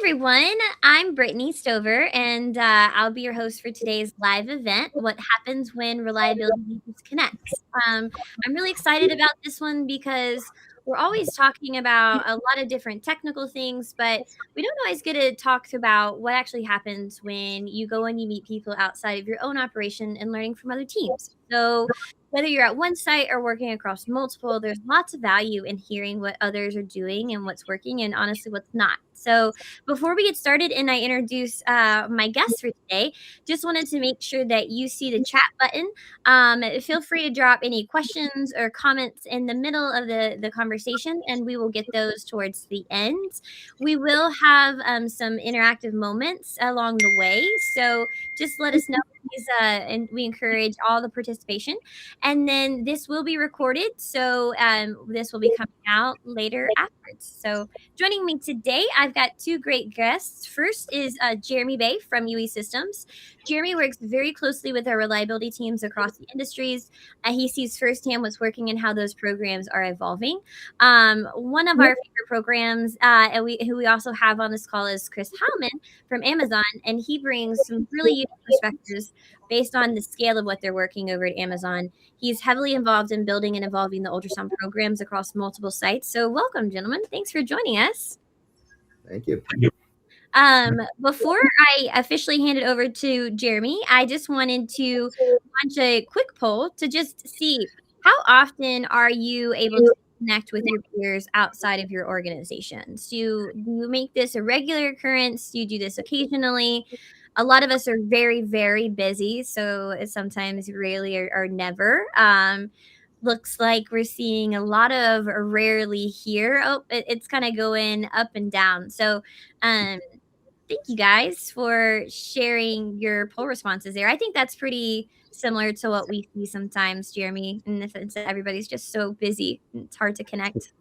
everyone. I'm Brittany Stover, and I'll be your host for today's live event, What Happens When Reliability Disconnects. I'm really excited about this one because we're always talking about a lot of different technical things, but we don't always get to talk about what actually happens when you go and you meet people outside of your own operation and learning from other teams. So, whether you're at one site or working across multiple, there's lots of value in hearing what others are doing and what's working and honestly what's not. So, before we get started and I introduce my guest for today, just wanted to make sure that you see the chat button. Feel free to drop any questions or comments in the middle of the conversation, and we will get those towards the end. We will have some interactive moments along the way. So just let us know. Please, and we encourage all the participation. And then this will be recorded. So this will be coming out later afterwards. So joining me today, I've got two great guests. First is Jeremy Bay from UE Systems. Jeremy works very closely with our reliability teams across the industries. He sees firsthand what's working and how those programs are evolving. One of our favorite programs, who we also have on this call, is Chris Howman from Amazon, and he brings some really unique perspectives based on the scale of what they're working over at Amazon. He's heavily involved in building and evolving the ultrasound programs across multiple sites. So welcome, gentlemen. Thanks for joining us. Thank you. Before I officially hand it over to Jeremy, I just wanted to launch a quick poll to just see how often are you able to connect with your peers outside of your organizations? Do you make this a regular occurrence? Do you do this occasionally? A lot of us are very, very busy, so it's sometimes rarely or never. Looks like we're seeing a lot of rarely here. Oh, it's kind of going up and down. So, thank you guys for sharing your poll responses there. I think that's pretty similar to what we see sometimes, Jeremy, in the sense that everybody's just so busy. It's hard to connect.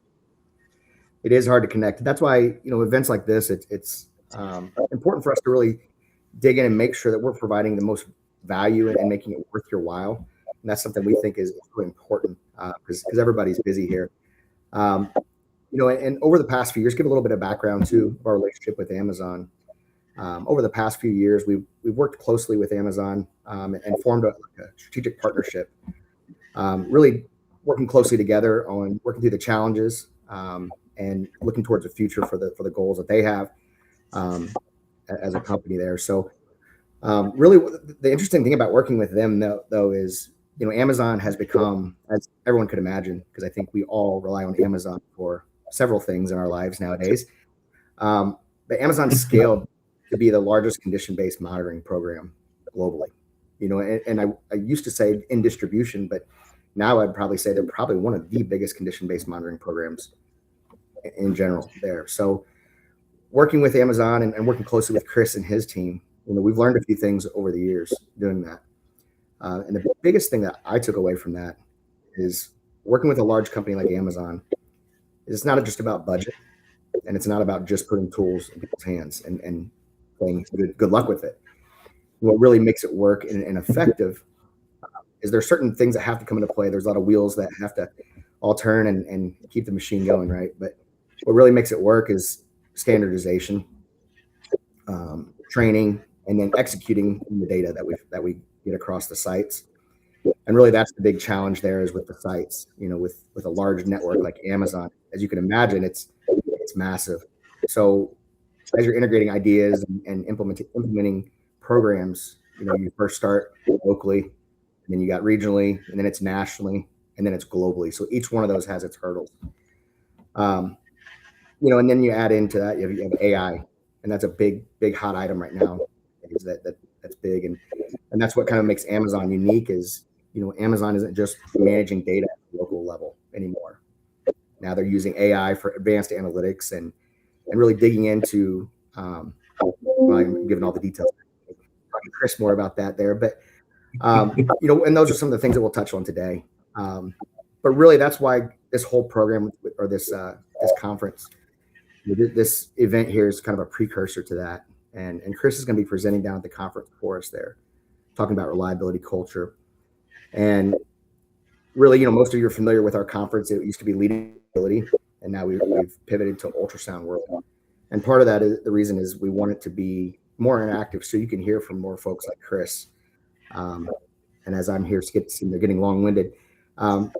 It is hard to connect. That's why, events like this, it's important for us to really dig in and make sure that we're providing the most value and making it worth your while. And that's something we think is really important because everybody's busy here. And over the past few years, give a little bit of background to our relationship with Amazon. Over the past few years, we've worked closely with Amazon and formed a strategic partnership, really working closely together on working through the challenges and looking towards the future for the goals that they have as a company there. So really, the interesting thing about working with them, though, is Amazon has become, as everyone could imagine, because I think we all rely on Amazon for several things in our lives nowadays. But Amazon scaled to be the largest condition-based monitoring program globally. And I used to say in distribution, but now I'd probably say they're probably one of the biggest condition-based monitoring programs in general there. So working with Amazon and working closely with Chris and his team, we've learned a few things over the years doing that. And the biggest thing that I took away from that is working with a large company like Amazon. It's not just about budget, and it's not about just putting tools in people's hands and saying good luck with it. What really makes it work and effective is there's certain things that have to come into play. There's a lot of wheels that have to all turn and keep the machine going, right? But what really makes it work is standardization, training, and then executing the data that we get across the sites. And really, that's the big challenge there is with the sites. With a large network like Amazon, as you can imagine, it's massive. So as you're integrating ideas and implementing programs, you first start locally, and then you got regionally, and then it's nationally, and then it's globally. So each one of those has its hurdles. And then you add into that, you have AI, and that's a big hot item right now. That's big, and that's what kind of makes Amazon unique is, Amazon isn't just managing data at the local level anymore. Now they're using AI for advanced analytics and really digging into, I'm giving all the details. Talking to Chris more about that there, but and those are some of the things that we'll touch on today. But really, that's why this whole program or this conference, this event here is kind of a precursor to that. And Chris is going to be presenting down at the conference for us there, talking about reliability culture. And really, most of you are familiar with our conference. It used to be leading ability, and now we've pivoted to Ultrasound World. And part of that is the reason is we want it to be more interactive, so you can hear from more folks like Chris. And as I'm here, they're getting long-winded.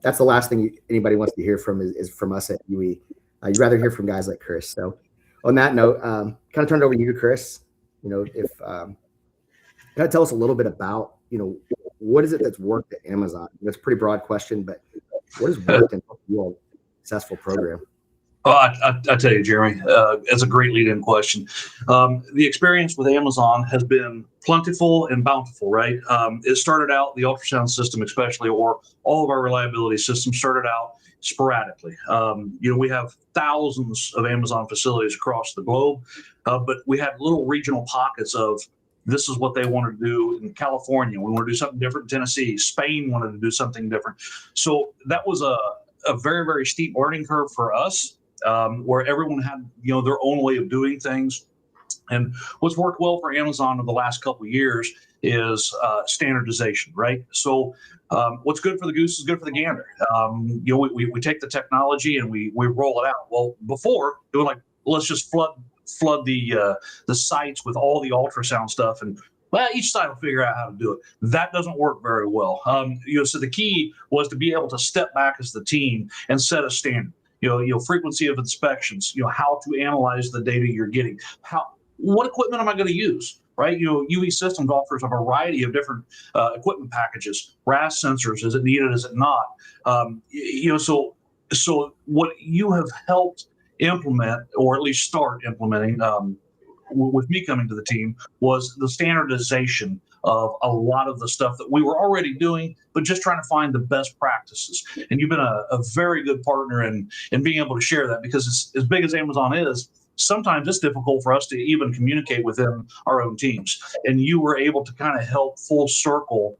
That's the last thing anybody wants to hear from is from us at UE. You'd rather hear from guys like Chris. So on that note, kind of turn it over to you, Chris. If kind of tell us a little bit about, what is it that's worked at Amazon? That's a pretty broad question, but what has worked in your successful program? Oh, I tell you, Jeremy, it's a great lead-in question. The experience with Amazon has been plentiful and bountiful, right? It started out, the ultrasound system especially, or all of our reliability systems started out sporadically. We have thousands of Amazon facilities across the globe, but we had little regional pockets of this is what they wanted to do in California. We want to do something different in Tennessee. Spain wanted to do something different. So that was a very, very steep learning curve for us. Where everyone had, their own way of doing things. And what's worked well for Amazon in the last couple of years is standardization, right? So what's good for the goose is good for the gander. We take the technology and we roll it out. Well, before it was like, let's just flood the sites with all the ultrasound stuff, and each site will figure out how to do it. That doesn't work very well. So the key was to be able to step back as the team and set a standard. Frequency of inspections, how to analyze the data you're getting, what equipment am I going to use, right? UE Systems offers a variety of different equipment packages, RAS sensors, is it needed, is it not? So what you have helped implement, or at least start implementing, with me coming to the team, was the standardization of a lot of the stuff that we were already doing, but just trying to find the best practices. And you've been a very good partner in being able to share that, because it's, as big as Amazon is, sometimes it's difficult for us to even communicate within our own teams. And you were able to kind of help full circle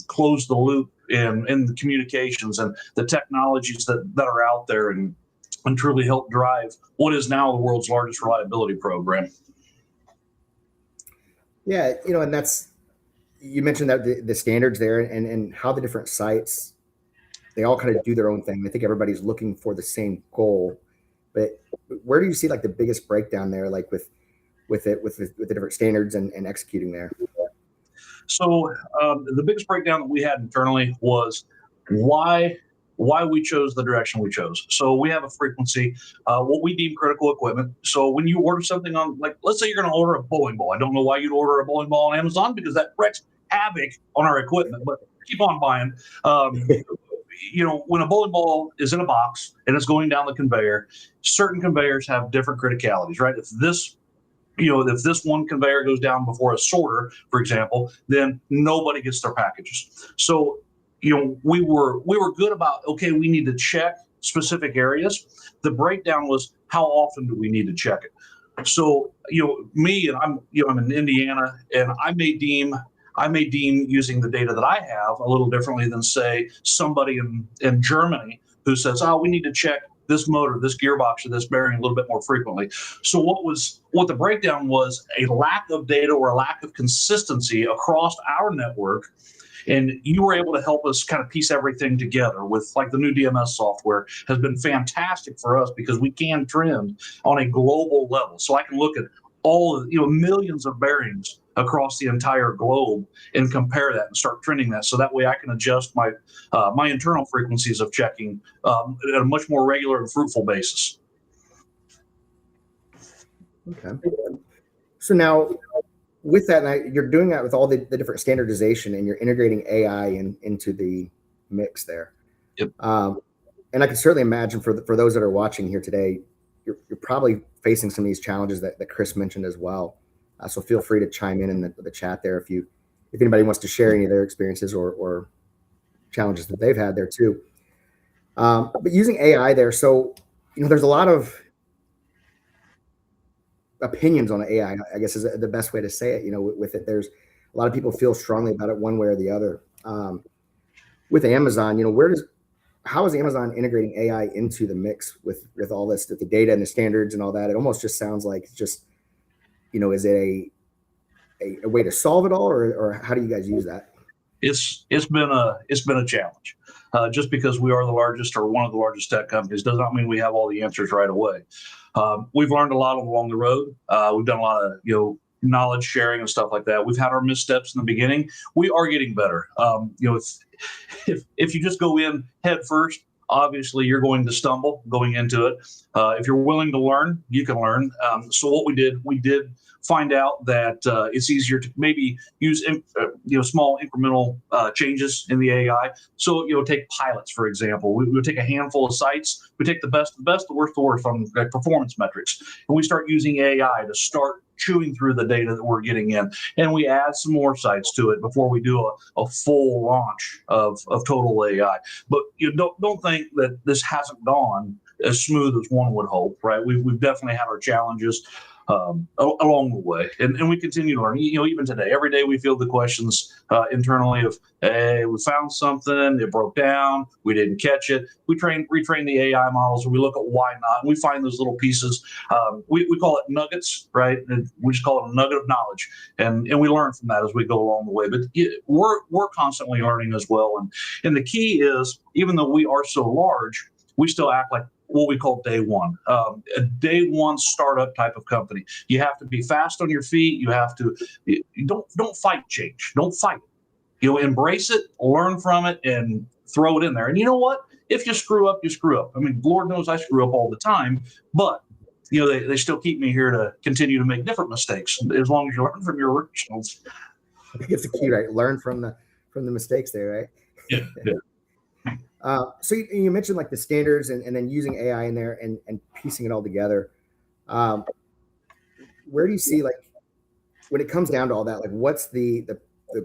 close the loop in the communications and the technologies that are out there, and truly help drive what is now the world's largest reliability program. Yeah, and that's, you mentioned that the standards there and how the different sites, they all kind of do their own thing. I think everybody's looking for the same goal, but where do you see like the biggest breakdown there, like with the different standards and executing there? So the biggest breakdown that we had internally was why we chose the direction we chose. So we have a frequency, what we deem critical equipment. So when you order something on, like, let's say you're going to order a bowling ball. I don't know why you'd order a bowling ball on Amazon, because that wreaks havoc on our equipment, but keep on buying. When a bowling ball is in a box and it's going down the conveyor, certain conveyors have different criticalities, right? If this one conveyor goes down before a sorter, for example, then nobody gets their packages. So we were good about, okay, we need to check specific areas. The breakdown was, how often do we need to check it? So me, and I'm in Indiana, and I may deem using the data that I have a little differently than, say, somebody in Germany who says, we need to check this motor, this gearbox, or this bearing a little bit more frequently. So what the breakdown was, a lack of data or a lack of consistency across our network. And you were able to help us kind of piece everything together with, like, the new DMS software has been fantastic for us, because we can trend on a global level. So I can look at all of, millions of bearings across the entire globe and compare that and start trending that. So that way I can adjust my internal frequencies of checking at a much more regular and fruitful basis. Okay. So now, with that, you're doing that with all the different standardization, and you're integrating AI into the mix there. Yep. And I can certainly imagine for those that are watching here today, you're probably facing some of these challenges that Chris mentioned as well. So feel free to chime in the chat there if anybody wants to share any of their experiences or challenges that they've had there too. But using AI there, so there's a lot of opinions on AI, I guess is the best way to say it. With it, there's a lot of people feel strongly about it one way or the other. With Amazon, how is Amazon integrating AI into the mix with all this, the data and the standards and all that? It almost just sounds like it's just, is it a way to solve it all, or how do you guys use that? It's been a challenge. Just because we are the largest or one of the largest tech companies does not mean we have all the answers right away. We've learned a lot along the road. We've done a lot of knowledge sharing and stuff like that. We've had our missteps in the beginning. We are getting better. If you just go in head first, obviously you're going to stumble going into it. If you're willing to learn, you can learn. So what we did find out that it's easier to maybe use small incremental changes in the AI. So take pilots for example. We would take a handful of sites. We take the best of the best, the worst on performance metrics, and we start using AI to start chewing through the data that we're getting in, and we add some more sites to it before we do a full launch of total AI. But don't think that this hasn't gone as smooth as one would hope, right? We've definitely had our challenges along the way, and we continue to learn. Even today, every day we field the questions internally of, hey, we found something, it broke down, we didn't catch it. We retrain the AI models, and we look at why not, and we find those little pieces. We call it nuggets, right? And we just call it a nugget of knowledge, and we learn from that as we go along the way. But we're constantly learning as well, and the key is, even though we are so large, we still act like what we call day one, a day one startup type of company. You have to be fast on your feet. You have to, don't fight change. Don't fight it. Embrace it, learn from it, and throw it in there. And you know what? If you screw up, you screw up. I mean, Lord knows I screw up all the time, but they still keep me here to continue to make different mistakes as long as you learn from your originals. I think it's the key, right? Learn from the mistakes there, right? Yeah. So you mentioned like the standards and then using AI in there and piecing it all together. Where do you see, like, when it comes down to all that, like what's the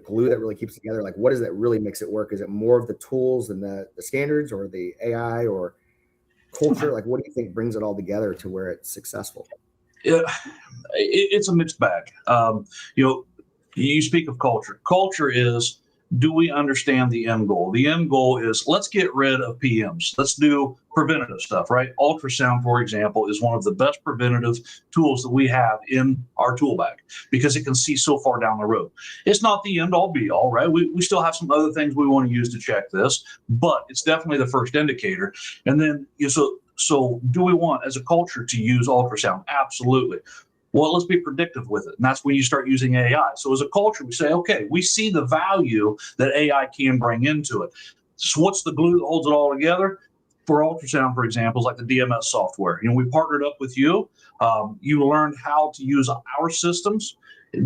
glue that really keeps it together? Like what is that really makes it work? Is it more of the tools and the standards, or the AI, or culture? Like what do you think brings it all together to where it's successful? It's a mixed bag. You speak of culture. Culture is, do we understand the end goal? The end goal is, let's get rid of PMs. Let's do preventative stuff, right? Ultrasound, for example, is one of the best preventative tools that we have in our tool bag because it can see so far down the road. It's not the end all be all, right? We still have some other things we want to use to check this, but it's definitely the first indicator. And then, so do we want as a culture to use ultrasound? Absolutely. Well, let's be predictive with it. And that's when you start using AI. So as a culture, we say, okay, we see the value that AI can bring into it. So what's the glue that holds it all together? For ultrasound, for example, is like the DMS software. We partnered up with you. You learned how to use our systems,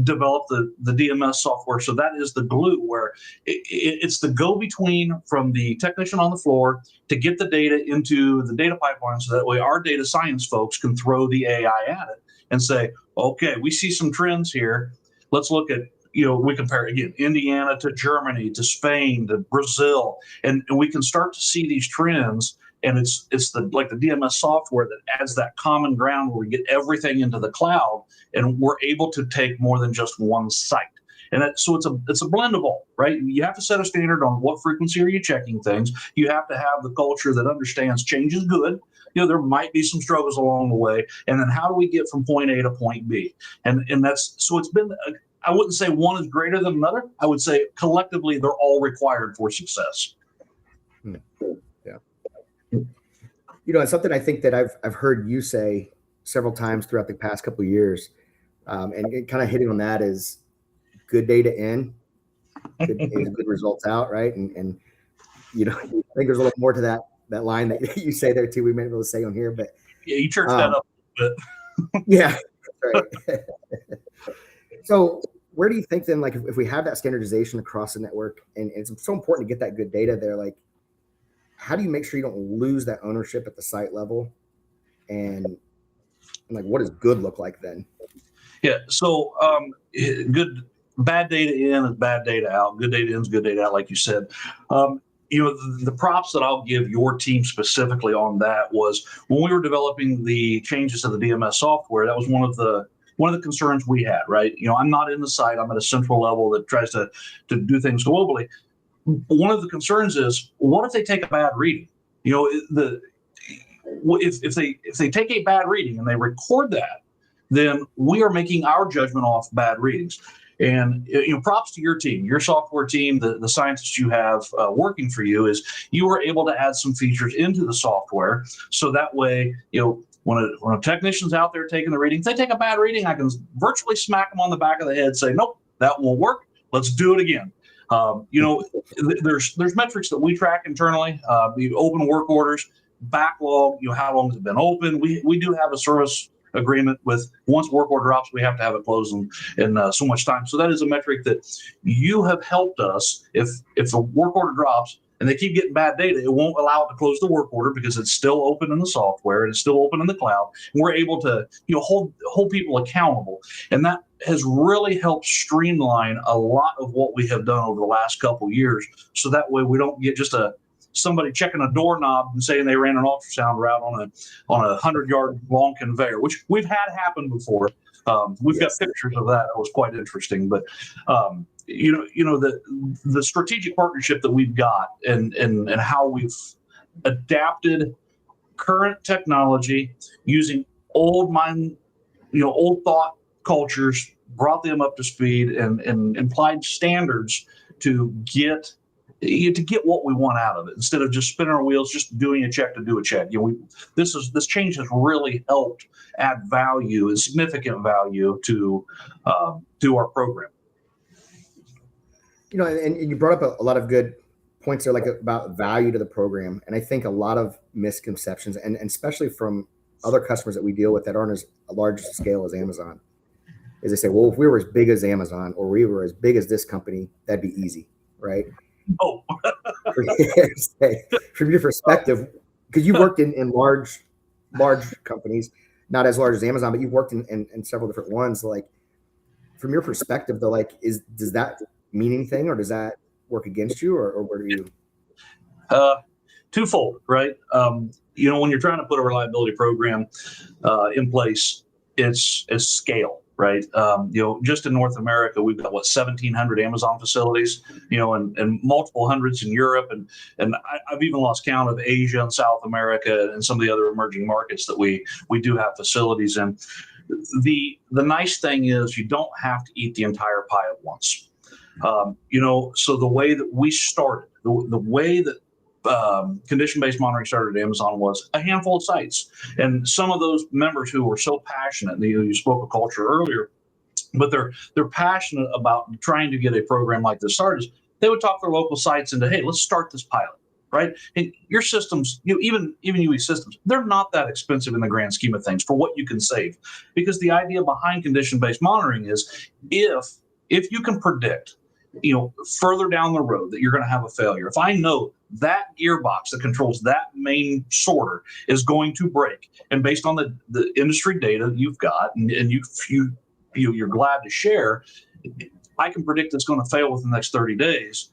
develop the DMS software. So that is the glue, where it's the go-between from the technician on the floor to get the data into the data pipeline, so that way our data science folks can throw the AI at it and say, okay, we see some trends here. Let's look at, we compare again, Indiana to Germany to Spain to Brazil, and we can start to see these trends. And it's the DMS software that adds that common ground where we get everything into the cloud, and we're able to take more than just one site. And so it's a blend of all, right? You have to set a standard on what frequency are you checking things. You have to have the culture that understands change is good. There might be some struggles along the way. And then how do we get from point A to point B? And that's, so it's been, I wouldn't say one is greater than another. I would say collectively, they're all required for success. Yeah. It's something I think that I've heard you say several times throughout the past couple of years. And kind of hitting on that is good data in, good results out, right? And I think there's a little more to that line that you say there too. We may be able to say on here, but yeah, you church that up a bit. Yeah, right. So where do you think then, like, if we have that standardization across the network, and it's so important to get that good data there, like, how do you make sure you don't lose that ownership at the site level? And like, what does good look like then? Yeah. So bad data in is bad data out. Good data in is good data out, like you said. The props that I'll give your team specifically on that was when we were developing the changes to the DMS software. That was one of the concerns we had, right? I'm not in the site. I'm at a central level that tries to do things globally. One of the concerns is, what if they take a bad reading? If they take a bad reading and they record that, then we are making our judgment off bad readings. And props to your team, your software team, the scientists you have working for you, is you were able to add some features into the software, so that way when a technician's out there taking the readings, they take a bad reading, I can virtually smack them on the back of the head, say, nope, that won't work. Let's do it again. There's metrics that we track internally, the open work orders, backlog, how long has it been open? We do have a service agreement with once work order drops, we have to have it closed in so much time. So that is a metric that you have helped us. If a work order drops and they keep getting bad data, it won't allow it to close the work order because it's still open in the software and it's still open in the cloud. And we're able to hold people accountable. And that has really helped streamline a lot of what we have done over the last couple of years. So that way we don't get just somebody checking a doorknob and saying they ran an ultrasound route on a 100-yard long conveyor, which we've had happen before. We've got pictures of that. It was quite interesting. But the strategic partnership that we've got and how we've adapted current technology using old thought cultures, brought them up to speed and applied standards to get what we want out of it instead of just spinning our wheels, just doing a check to do a check. This change has really helped add value and significant value to our program. And you brought up a lot of good points there, like about value to the program. And I think a lot of misconceptions, and especially from other customers that we deal with that aren't as large scale as Amazon, is they say, well, if we were as big as Amazon or we were as big as this company, that'd be easy, right? Oh, from your perspective, because you worked in large companies, not as large as Amazon, but you've worked in several different ones. Like, from your perspective, though, does that mean anything, or does that work against you, or where do you? Twofold, right? When you're trying to put a reliability program in place, it's scale. Right. Just in North America, we've got 1,700 Amazon facilities, and multiple hundreds in Europe. And I've even lost count of Asia and South America and some of the other emerging markets that we do have facilities in. The nice thing is you don't have to eat the entire pie at once. So the way that we started, the way that condition-based monitoring started at Amazon was a handful of sites. And some of those members who were so passionate, you spoke of culture earlier, but they're passionate about trying to get a program like this started. They would talk to their local sites into, hey, let's start this pilot, right? And your systems, even UE systems, they're not that expensive in the grand scheme of things for what you can save. Because the idea behind condition-based monitoring is if you can predict, further down the road that you're going to have a failure. If I know that gearbox that controls that main sorter is going to break, and based on the industry data you've got, and you're glad to share, I can predict it's going to fail within the next 30 days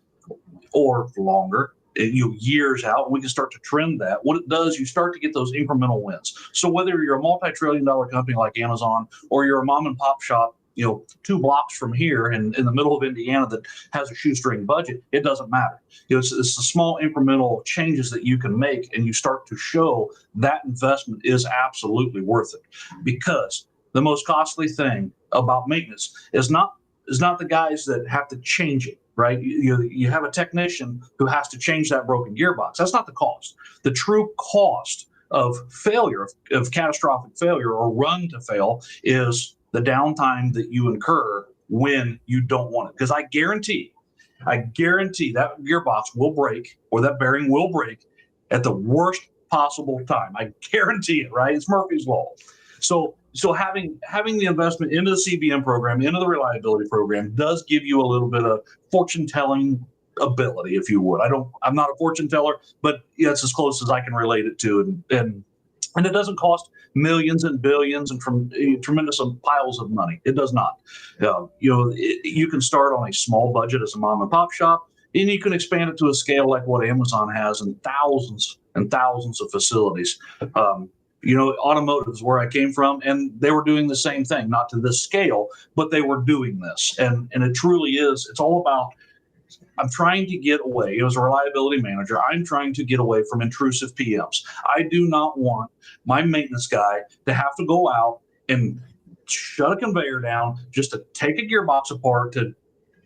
or longer. Years out, we can start to trend that. What it does, you start to get those incremental wins. So whether you're a multi-trillion-dollar company like Amazon or you're a mom and pop shop 2 blocks from here in the middle of Indiana that has a shoestring budget, it doesn't matter. It's the small incremental changes that you can make, and you start to show that investment is absolutely worth it. Because the most costly thing about maintenance is not the guys that have to change it, right? You have a technician who has to change that broken gearbox. That's not the cost. The true cost of failure, of catastrophic failure or run to fail, is the downtime that you incur when you don't want it. Because I guarantee that gearbox will break or that bearing will break at the worst possible time. I guarantee it, right? It's Murphy's Law. So having the investment into the CBM program, into the reliability program, does give you a little bit of fortune telling ability, if you would. I'm not a fortune teller, but it's as close as I can relate it to. And it doesn't cost millions and billions and from tremendous piles of money. It does not. You can start on a small budget as a mom and pop shop, and you can expand it to a scale like what Amazon has in thousands and thousands of facilities. Automotive is where I came from, and they were doing the same thing, not to this scale, but they were doing this. And it truly is, it's all about, I'm trying to get away, as a reliability manager, I'm trying to get away from intrusive PMs. I do not want my maintenance guy to have to go out and shut a conveyor down just to take a gearbox apart to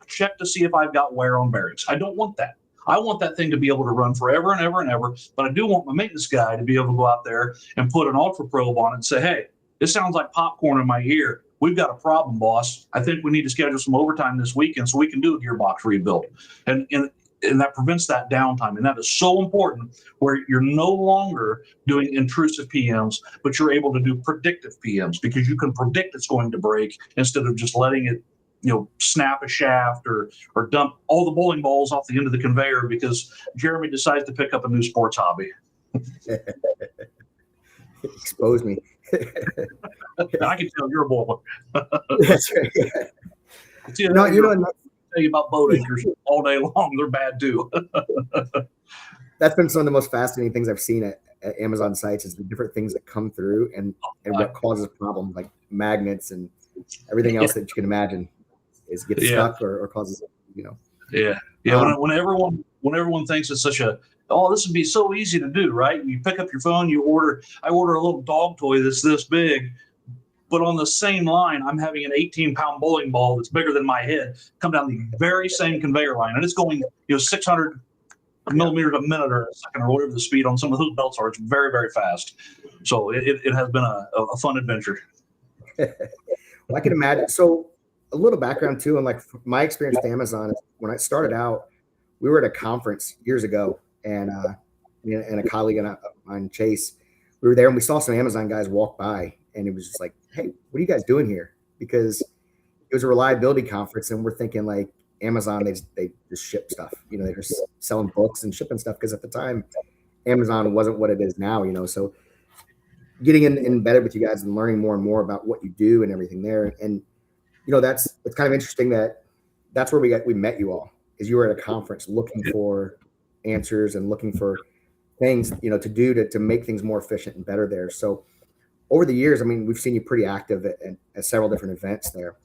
check to see if I've got wear on bearings. I don't want that. I want that thing to be able to run forever and ever and ever, but I do want my maintenance guy to be able to go out there and put an ultra probe on it and say, hey, this sounds like popcorn in my ear. We've got a problem, boss. I think we need to schedule some overtime this weekend so we can do a gearbox rebuild. And that prevents that downtime. And that is so important, where you're no longer doing intrusive PMs, but you're able to do predictive PMs, because you can predict it's going to break instead of just letting it, snap a shaft or dump all the bowling balls off the end of the conveyor because Jeremy decides to pick up a new sports hobby. Expose me. I can tell you're a bowler. That's right. No, tell you about boat anchors all day long. They're bad too. That's been some of the most fascinating things I've seen at Amazon sites, is the different things that come through and what causes problems, like magnets and everything else that you can imagine is gets stuck or causes, Yeah. When everyone thinks it's such a, this would be so easy to do, right? You pick up your phone, I order a little dog toy that's this big, but on the same line, I'm having an 18-pound bowling ball that's bigger than my head come down the very same conveyor line, and it's going 600 millimeters a minute or a second or whatever the speed on some of those belts are. It's very, very fast. So it has been a fun adventure. Well, I can imagine. So a little background too, and like my experience with Amazon, when I started out, we were at a conference years ago, and and a colleague of mine, Chase, we were there and we saw some Amazon guys walk by, and it was just like, hey, what are you guys doing here? Because it was a reliability conference, and we're thinking like Amazon, they just ship stuff, they're just selling books and shipping stuff, because at the time Amazon wasn't what it is now, so getting embedded with you guys and learning more and more about what you do and everything there. And it's kind of interesting that's where we met you all, is you were at a conference looking for answers and looking for things to do to make things more efficient and better there. So over the years, we've seen you pretty active at several different events there.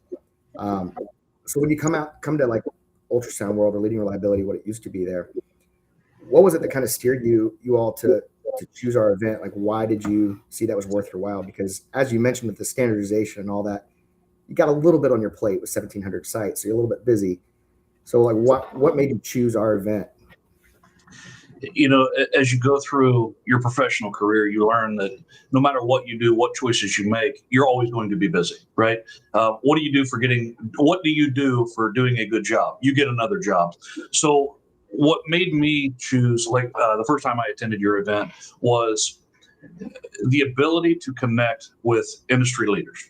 So when you come to like Ultrasound World or Leading Reliability, what it used to be there, what was it that kind of steered you all to choose our event? Like, why did you see that was worth your while? Because as you mentioned, with the standardization and all that, you got a little bit on your plate with 1,700 sites, so you're a little bit busy. So like, what made you choose our event? As you go through your professional career, you learn that no matter what you do, what choices you make, you're always going to be busy, right? What do you do for doing a good job? You get another job. So what made me choose, the first time I attended your event, was the ability to connect with industry leaders.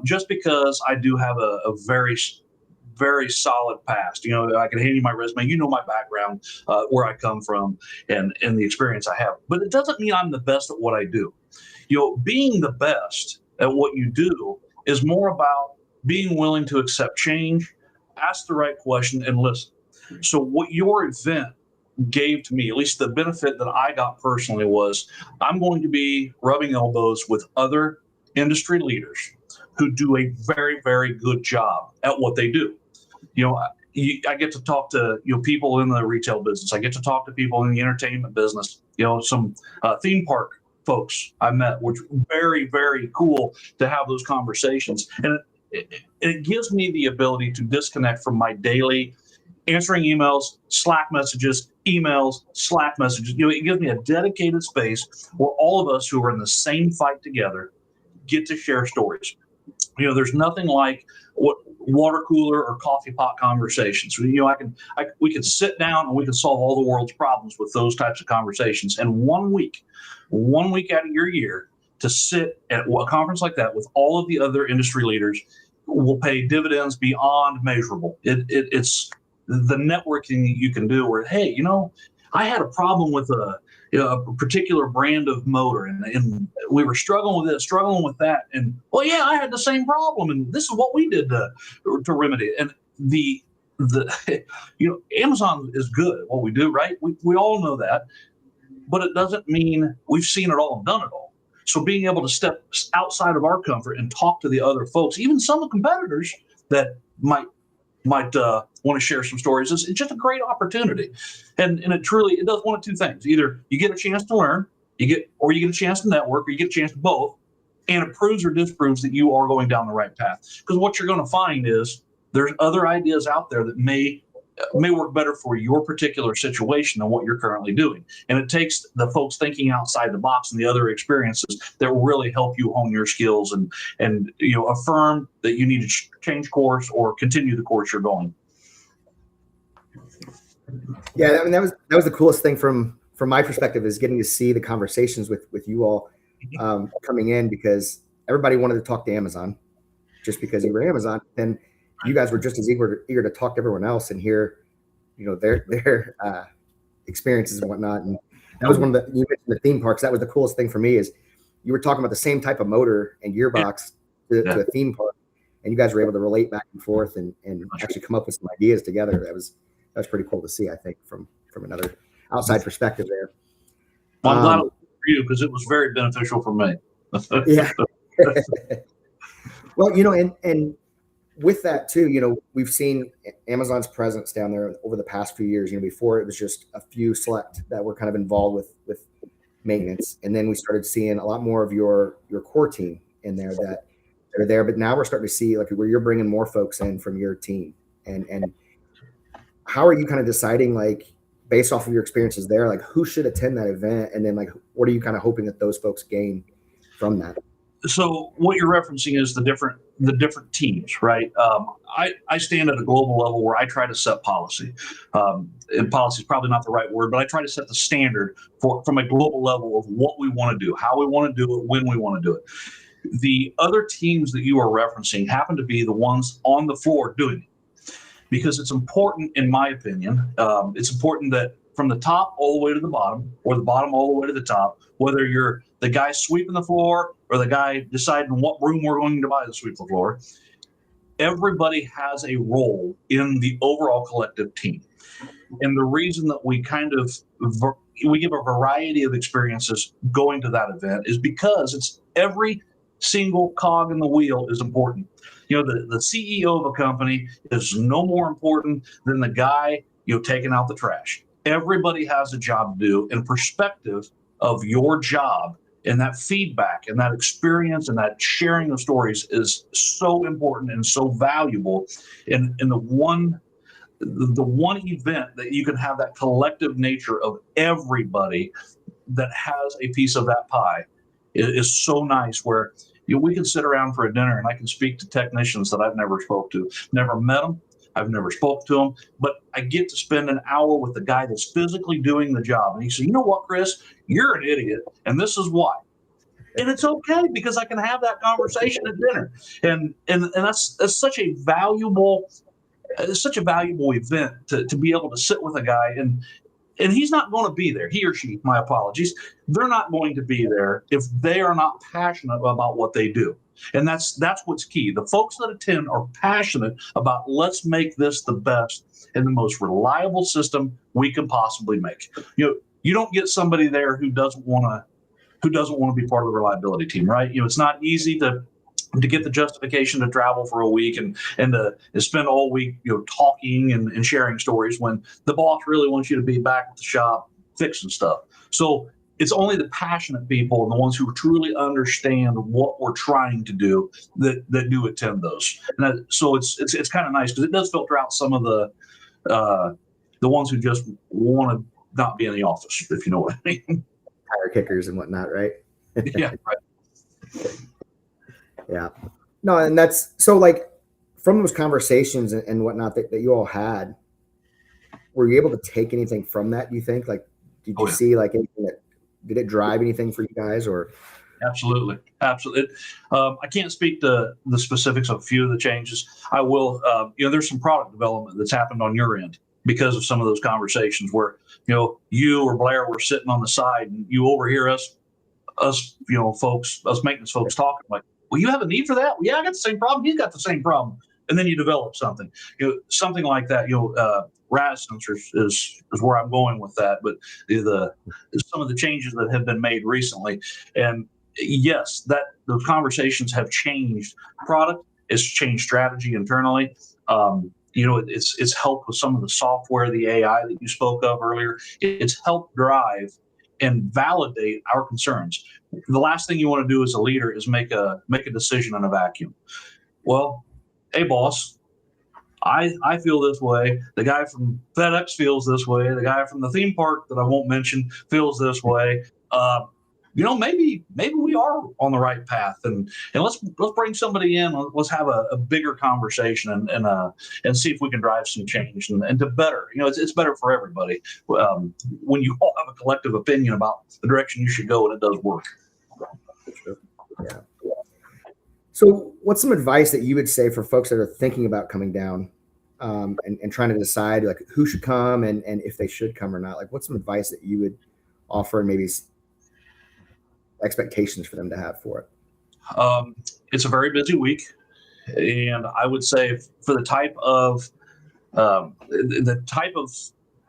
Just because I do have a very, very solid past, I can hand you my resume, my background, where I come from, and the experience I have. But it doesn't mean I'm the best at what I do. Being the best at what you do is more about being willing to accept change, ask the right question, and listen. So what your event gave to me, at least the benefit that I got personally, was I'm going to be rubbing elbows with other industry leaders who do a very, very good job at what they do. I get to talk to people in the retail business. I get to talk to people in the entertainment business. Some theme park folks I met, which very, very cool to have those conversations. And it gives me the ability to disconnect from my daily answering emails, Slack messages, It gives me a dedicated space where all of us who are in the same fight together get to share stories. There's nothing like what water cooler or coffee pot conversations. We can sit down and we can solve all the world's problems with those types of conversations. And 1 week out of your year to sit at a conference like that with all of the other industry leaders will pay dividends beyond measurable. It's the networking that you can do where, hey, I had a problem with a particular brand of motor, and we were struggling with that, and I had the same problem, and this is what we did to remedy it. And the Amazon is good at what we do, right? We all know that, but it doesn't mean we've seen it all and done it all. So being able to step outside of our comfort and talk to the other folks, even some of the competitors that might want to share some stories, it's just a great opportunity. And it does one of two things. Either you get a chance to learn, you get a chance to network, or you get a chance to both, and it proves or disproves that you are going down the right path. Because what you're going to find is there's other ideas out there that may may work better for your particular situation than what you're currently doing. And it takes the folks thinking outside the box and the other experiences that will really help you hone your skills and affirm that you need to change course or continue the course you're going. Yeah, I mean, that was the coolest thing from my perspective, is getting to see the conversations with you all coming in, because everybody wanted to talk to Amazon just because you were Amazon, and you guys were just as eager to talk to everyone else and hear, their experiences and whatnot. And that was one of you mentioned the theme parks. That was the coolest thing for me, is you were talking about the same type of motor and gearbox to a theme park, and you guys were able to relate back and forth and actually come up with some ideas together. That was pretty cool to see, I think, from another outside perspective there. Well, I'm glad it was for you, because it was very beneficial for me. Yeah. Well, and with that too, we've seen Amazon's presence down there over the past few years. Before it was just a few select that were kind of involved with maintenance, and then we started seeing a lot more of your core team in there that are there. But now we're starting to see like where you're bringing more folks in from your team, and how are you kind of deciding, like, based off of your experiences there, like who should attend that event, and then like what are you kind of hoping that those folks gain from that? So what you're referencing is the different teams, right? I stand at a global level where I try to set policy. And policy is probably not the right word, but I try to set the standard from a global level of what we want to do, how we want to do it, when we want to do it. The other teams that you are referencing happen to be the ones on the floor doing it, because it's important, in my opinion. It's important that from the top all the way to the bottom, or the bottom all the way to the top, whether you're the guy sweeping the floor or the guy deciding what room we're going to buy to sweep the floor, everybody has a role in the overall collective team. And the reason that we we give a variety of experiences going to that event is because it's every single cog in the wheel is important. The CEO of a company is no more important than the guy, taking out the trash. Everybody has a job to do, and perspective of your job and that feedback and that experience and that sharing of stories is so important and so valuable. And the one event that you can have that collective nature of everybody that has a piece of that pie is so nice, where we can sit around for a dinner and I can speak to technicians that I've never spoke to, never met them, I've never spoke to them, but I get to spend an hour with the guy that's physically doing the job. And he said, "You know what, Chris, you're an idiot, and this is why." And it's okay, because I can have that conversation at dinner. And that's such a valuable event to be able to sit with a guy, and he's not going to be there. He or she, my apologies, they're not going to be there if they are not passionate about what they do. And that's what's key. The folks that attend are passionate about, let's make this the best and the most reliable system we can possibly make. You don't get somebody there who doesn't want to be part of the reliability team, right? It's not easy to get the justification to travel for a week and to spend all week, talking and sharing stories, when the boss really wants you to be back at the shop fixing stuff. So it's only the passionate people and the ones who truly understand what we're trying to do that do attend those. And so it's kind of nice, because it does filter out some of the ones who just want to not be in the office, if you know what I mean. Tire kickers and whatnot, right? Yeah, right. Yeah. No, and that's so, like, from those conversations and whatnot that you all had, were you able to take anything from that, you think? Like, did you see like anything did it drive anything for you guys, or? Absolutely. I can't speak to the specifics of a few of the changes. I will, there's some product development that's happened on your end because of some of those conversations where, you or Blair were sitting on the side and you overhear us maintenance folks talking like, "Well, you have a need for that? Well, yeah, I got the same problem. He's got the same problem." And then you develop something, something like that. RAS sensors is where I'm going with that. But some of the changes that have been made recently, and yes, that those conversations have changed product. It's changed strategy internally. It's helped with some of the software, the AI that you spoke of earlier. It's helped drive and validate our concerns. The last thing you want to do as a leader is make a decision in a vacuum. Well, hey boss, I feel this way. The guy from FedEx feels this way. The guy from the theme park that I won't mention feels this way. Maybe we are on the right path, and let's bring somebody in. Let's have a bigger conversation and see if we can drive some change and to better. It's better for everybody when you all have a collective opinion about the direction you should go, and it does work. Yeah. So, what's some advice that you would say for folks that are thinking about coming down and trying to decide like who should come and if they should come or not? Like, what's some advice that you would offer, and maybe expectations for them to have for it? It's a very busy week, and I would say for the type of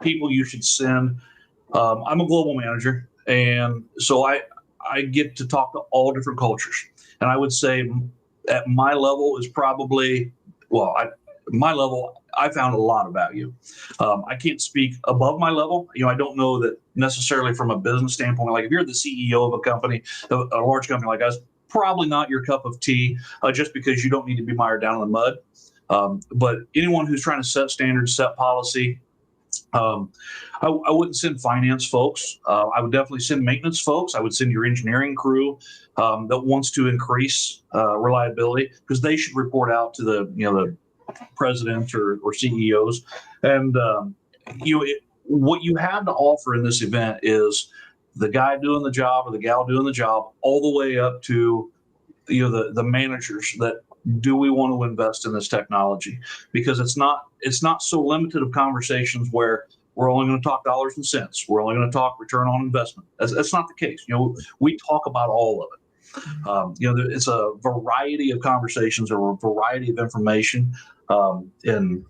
people you should send. I'm a global manager, and so I get to talk to all different cultures, and I would say at my level is probably my level. I found a lot of value. I can't speak above my level. I don't know that necessarily from a business standpoint. Like if you're the CEO of a company, a large company like us, probably not your cup of tea, just because you don't need to be mired down in the mud. But anyone who's trying to set standards, set policy, I wouldn't send finance folks. I would definitely send maintenance folks. I would send your engineering crew that wants to increase reliability, because they should report out to the president or CEOs. And what you have to offer in this event is the guy doing the job or the gal doing the job, all the way up to the managers that do we want to invest in this technology, because it's not so limited of conversations where we're only going to talk dollars and cents. We're only going to talk return on investment. That's not the case. We talk about all of it. It's a variety of conversations or a variety of information, and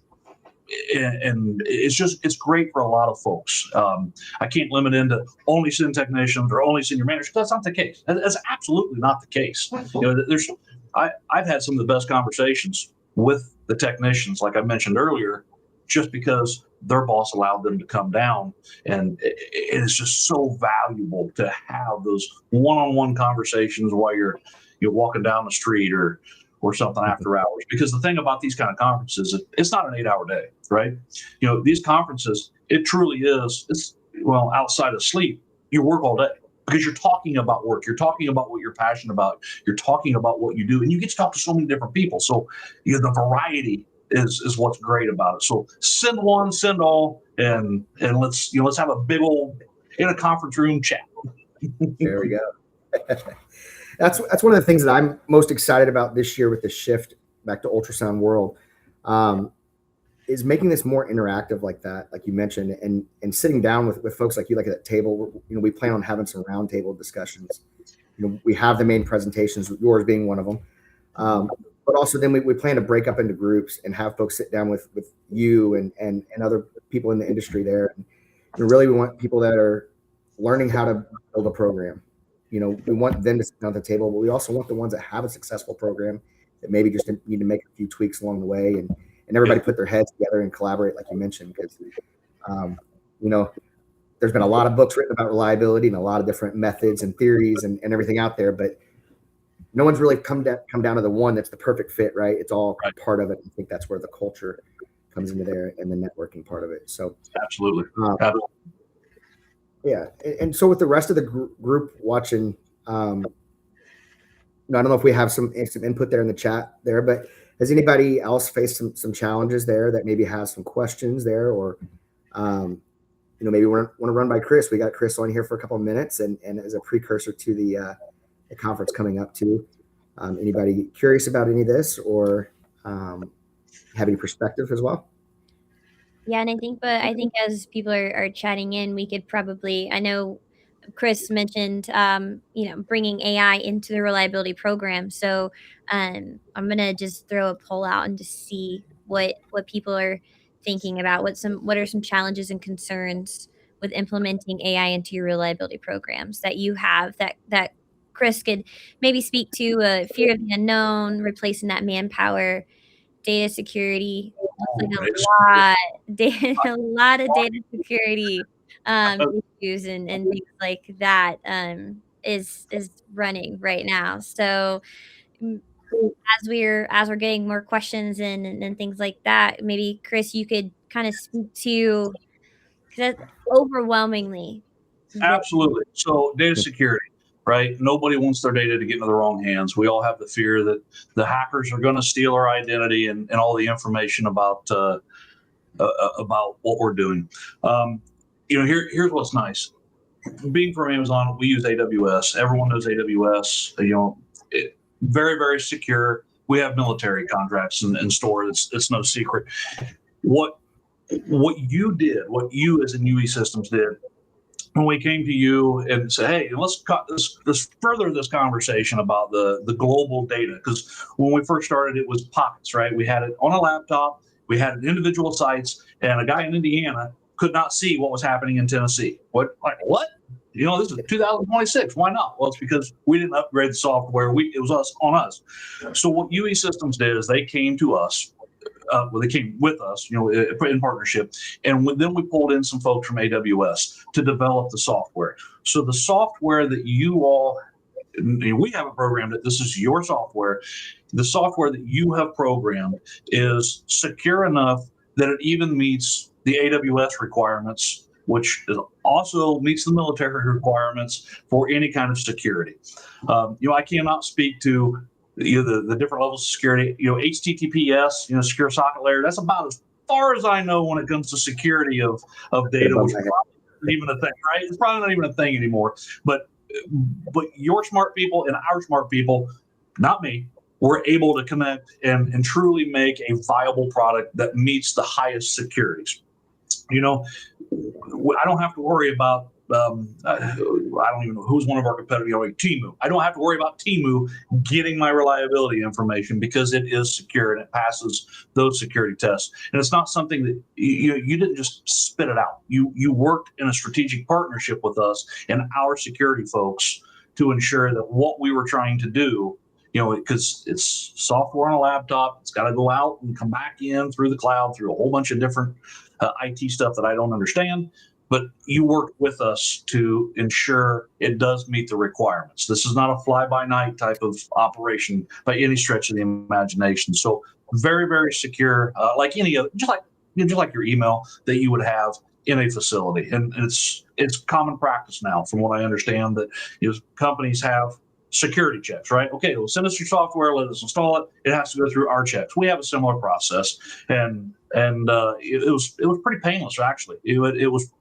it's great for a lot of folks. I can't limit into only send technicians or only send your managers. That's not the case. That's absolutely not the case. I've had some of the best conversations with the technicians, like I mentioned earlier, just because their boss allowed them to come down, and it is just so valuable to have those one-on-one conversations while you're walking down the street or something after hours. Because the thing about these kind of conferences, it's not an 8-hour day, right? These conferences, it truly is. Outside of sleep, you work all day, because you're talking about work. You're talking about what you're passionate about. You're talking about what you do, and you get to talk to so many different people. So the variety is what's great about it. So send one, send all, and let's have a big old in a conference room chat. There we go. That's one of the things that I'm most excited about this year with the shift back to Ultrasound World, is making this more interactive like that, like you mentioned, and sitting down with folks like you, like at that table. We plan on having some roundtable discussions. We have the main presentations, yours being one of them, but also then we plan to break up into groups and have folks sit down with you and other people in the industry there. And really, we want people that are learning how to build a program. We want them to sit down at the table, but we also want the ones that have a successful program that maybe just need to make a few tweaks along the way, and everybody put their heads together and collaborate, like you mentioned, because there's been a lot of books written about reliability and a lot of different methods and theories and everything out there, but no one's really come down to the one that's the perfect fit, right? It's all part of it. I think that's where the culture comes into there and the networking part of it. So absolutely. Yeah. And so with the rest of the group watching, I don't know if we have some input there in the chat there, but has anybody else faced some challenges there that maybe has some questions there, or, maybe want to run by Chris? We got Chris on here for a couple of minutes and as a precursor to the conference coming up too. Anybody curious about any of this, or have any perspective as well? Yeah, and I think as people are chatting in, we could probably, I know Chris mentioned, bringing AI into the reliability program. So I'm gonna just throw a poll out and just see what people are thinking about. What are some challenges and concerns with implementing AI into your reliability programs that you have, that Chris could maybe speak to? Fear of the unknown, replacing that manpower, data security. Looks like a lot of data security issues and things like that is running right now. So as we're getting more questions in and things like that, maybe Chris, you could kind of speak to, because that's overwhelmingly what. Absolutely. So data security, right? Nobody wants their data to get into the wrong hands. We all have the fear that the hackers are going to steal our identity and all the information about what we're doing. Here's what's nice. Being from Amazon, we use AWS. Everyone knows AWS. Very, very secure. We have military contracts and store. It's no secret. What you did, what you as in UE Systems did, when we came to you and said, "Hey, let's further this conversation about the global data," because when we first started, it was pockets, right? We had it on a laptop, we had it individual sites, and a guy in Indiana could not see what was happening in Tennessee. What? This is 2026. Why not? Well, it's because we didn't upgrade the software. It was us on us. So what UE Systems did is they came to us. They came with us, in partnership, and then we pulled in some folks from AWS to develop the software. So the software that we haven't programmed it. This is your software. The software that you have programmed is secure enough that it even meets the AWS requirements, which also meets the military requirements for any kind of security. I cannot speak to the different levels of security. HTTPS, secure socket layer. That's about as far as I know when it comes to security of data, which is probably not even a thing, right? It's probably not even a thing anymore. But your smart people and our smart people, not me, were able to connect and truly make a viable product that meets the highest securities. I don't have to worry about. I don't even know who's one of our competitors. Temu. I don't have to worry about Temu getting my reliability information because it is secure and it passes those security tests. And it's not something that you didn't just spit it out. You worked in a strategic partnership with us and our security folks to ensure that what we were trying to do, because it's software on a laptop, it's got to go out and come back in through the cloud, through a whole bunch of different IT stuff that I don't understand. But you worked with us to ensure it does meet the requirements. This is not a fly-by-night type of operation by any stretch of the imagination. So very, very secure, like any other, just like your email that you would have in a facility. And it's common practice now, from what I understand, that companies have security checks, right? Okay, well, send us your software, let us install it. It has to go through our checks. We have a similar process, and it was pretty painless actually. It was.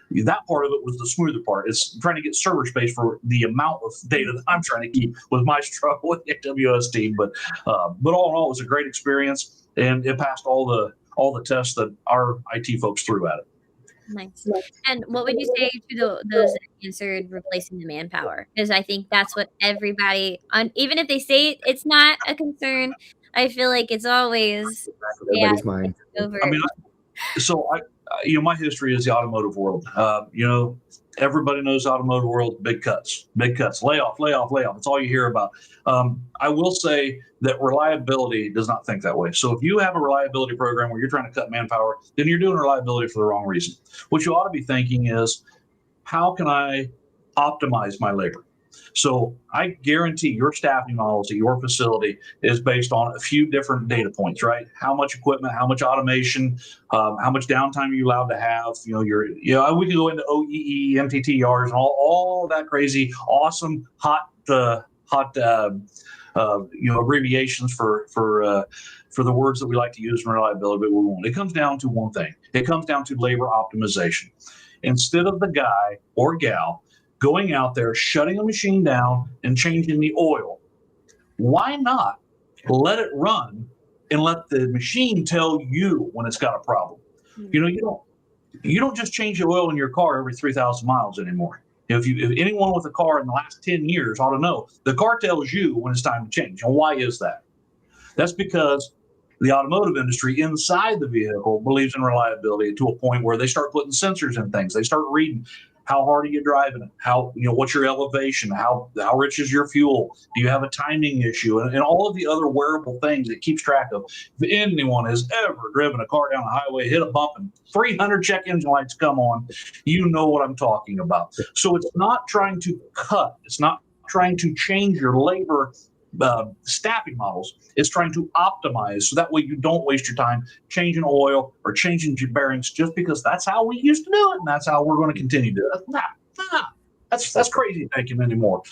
That part of it was the smoother part. It's trying to get server space for the amount of data that I'm trying to keep with my struggle with the AWS team. But all in all, it was a great experience, and it passed all the tests that our IT folks threw at it. Nice. And what would you say to those that answered replacing the manpower? Because I think that's what everybody, even if they say it's not a concern, I feel like it's always Everybody's mind. over. My history is the automotive world. Everybody knows automotive world, big cuts, layoff. That's all you hear about. I will say that reliability does not think that way. So if you have a reliability program where you're trying to cut manpower, then you're doing reliability for the wrong reason. What you ought to be thinking is, how can I optimize my labor? So I guarantee your staffing models at your facility is based on a few different data points, right? How much equipment, how much automation, how much downtime are you allowed to have? We can go into OEE, MTTRs, and all that crazy, awesome, hot abbreviations for the words that we like to use in reliability, but we won't. It comes down to one thing. It comes down to labor optimization. Instead of the guy or gal going out there, shutting a machine down and changing the oil, why not let it run and let the machine tell you when it's got a problem? You don't just change the oil in your car every 3,000 miles anymore. If anyone with a car in the last 10 years ought to know, the car tells you when it's time to change. And why is that? That's because the automotive industry inside the vehicle believes in reliability to a point where they start putting sensors in things. They start reading, how hard are you driving it? What's your elevation? How rich is your fuel? Do you have a timing issue? And all of the other wearable things it keeps track of. If anyone has ever driven a car down the highway, hit a bump, and 300 check engine lights come on, you know what I'm talking about. So it's not trying to cut. It's not trying to change your labor staffing models is trying to optimize so that way you don't waste your time changing oil or changing bearings just because that's how we used to do it and that's how we're going to continue to do it. That's crazy thinking anymore.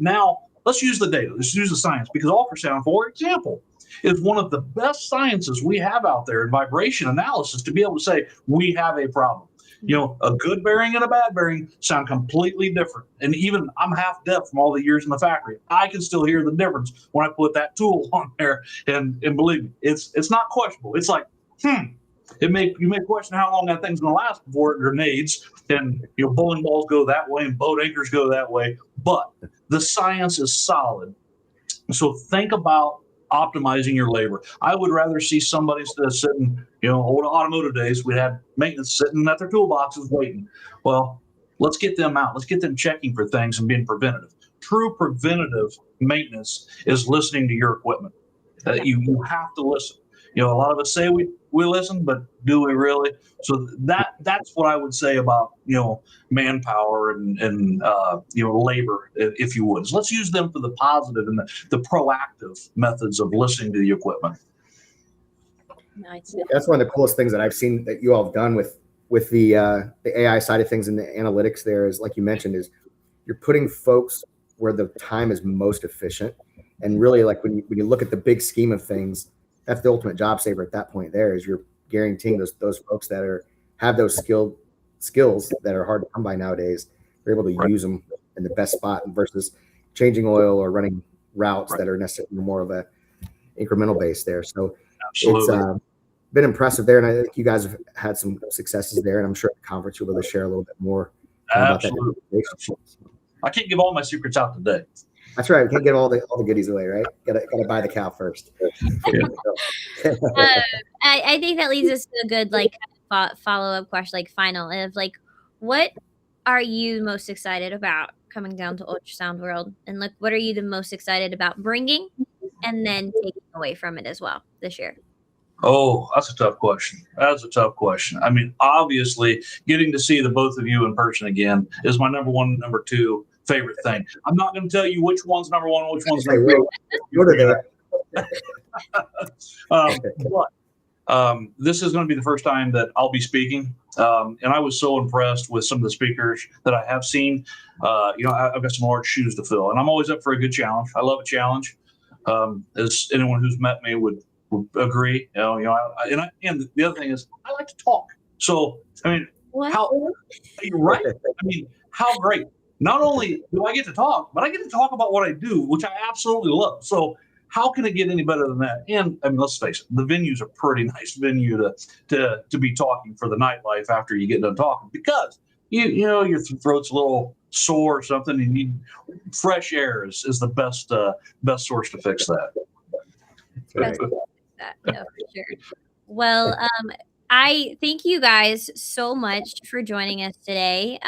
Now let's use the data. Let's use the science, because ultrasound, for example, is one of the best sciences we have out there in vibration analysis to be able to say we have a problem. A good bearing and a bad bearing sound completely different. And even I'm half deaf from all the years in the factory. I can still hear the difference when I put that tool on there. And believe me, it's not questionable. It's like, you may question how long that thing's going to last before it grenades. And bowling balls go that way and boat anchors go that way. But the science is solid. So think about optimizing your labor. I would rather see somebody instead of sitting, old automotive days, we had maintenance sitting at their toolboxes waiting. Well, let's get them out. Let's get them checking for things and being preventative. True preventative maintenance is listening to your equipment. You have to listen. A lot of us say we listen, but do we really? So that's what I would say about manpower and labor, if you would. So let's use them for the positive and the proactive methods of listening to the equipment. Nice. That's one of the coolest things that I've seen that you all have done with the AI side of things and the analytics. There is, like you mentioned, is you're putting folks where the time is most efficient, and really, like when you look at the big scheme of things, that's the ultimate job saver at that point. There is, you're guaranteeing those folks that have those skills that are hard to come by nowadays. They're able to use them in the best spot versus changing oil or running routes that are necessarily more of a incremental base there. So absolutely, it's been impressive there, and I think you guys have had some successes there. And I'm sure at the conference you'll be able to share a little bit more about that. I can't give all my secrets out today. That's right. We can't give all the goodies away, right? Gotta buy the cow first. I think that leads us to a good follow-up question, final of what are you most excited about coming down to Ultrasound World, and what are you the most excited about bringing and then taking away from it as well this year? Oh, that's a tough question. I mean, obviously, getting to see the both of you in person again is my number one, number two favorite thing. I'm not going to tell you which one's number one, which one's number two. This is going to be the first time that I'll be speaking, and I was so impressed with some of the speakers that I have seen. I've got some large shoes to fill, and I'm always up for a good challenge. I love a challenge, as anyone who's met me would agree. And the other thing is I like to talk. So I mean, you're right. I mean, how great! Not only do I get to talk, but I get to talk about what I do, which I absolutely love. So how can it get any better than that? And I mean, let's face it, the venue's a pretty nice venue to be talking for the nightlife after you get done talking, because your throat's a little sore or something. You need fresh air is the best source to fix that. Right. No, for sure. Well, I thank you guys so much for joining us today.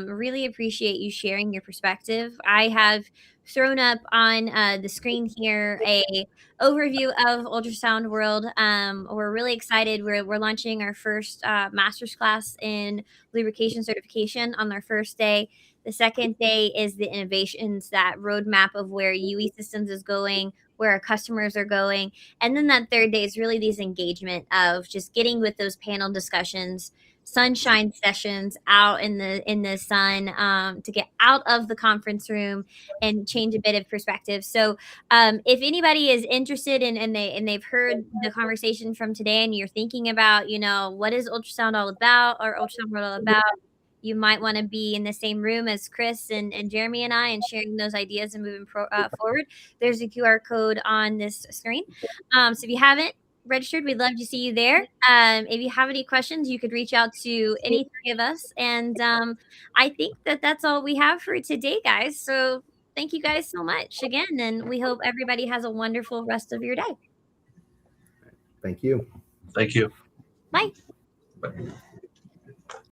Really appreciate you sharing your perspective. I have thrown up on the screen here a overview of Ultrasound World. We're really excited. We're launching our first master's class in lubrication certification on our first day. The second day is the innovations, that roadmap of where UE Systems is going, where our customers are going. And then that third day is really these engagement of just getting with those panel discussions, sunshine sessions out in the sun, to get out of the conference room and change a bit of perspective. So if anybody is interested and they've heard the conversation from today and you're thinking about, what is ultrasound all about, or Ultrasound World all about, you might want to be in the same room as Chris and Jeremy and I, and sharing those ideas and moving forward. There's a QR code on this screen. So if you haven't registered, we'd love to see you there. If you have any questions, you could reach out to any three of us. And I think that's all we have for today, guys. So thank you guys so much again. And we hope everybody has a wonderful rest of your day. Thank you. Thank you. Bye. Bye.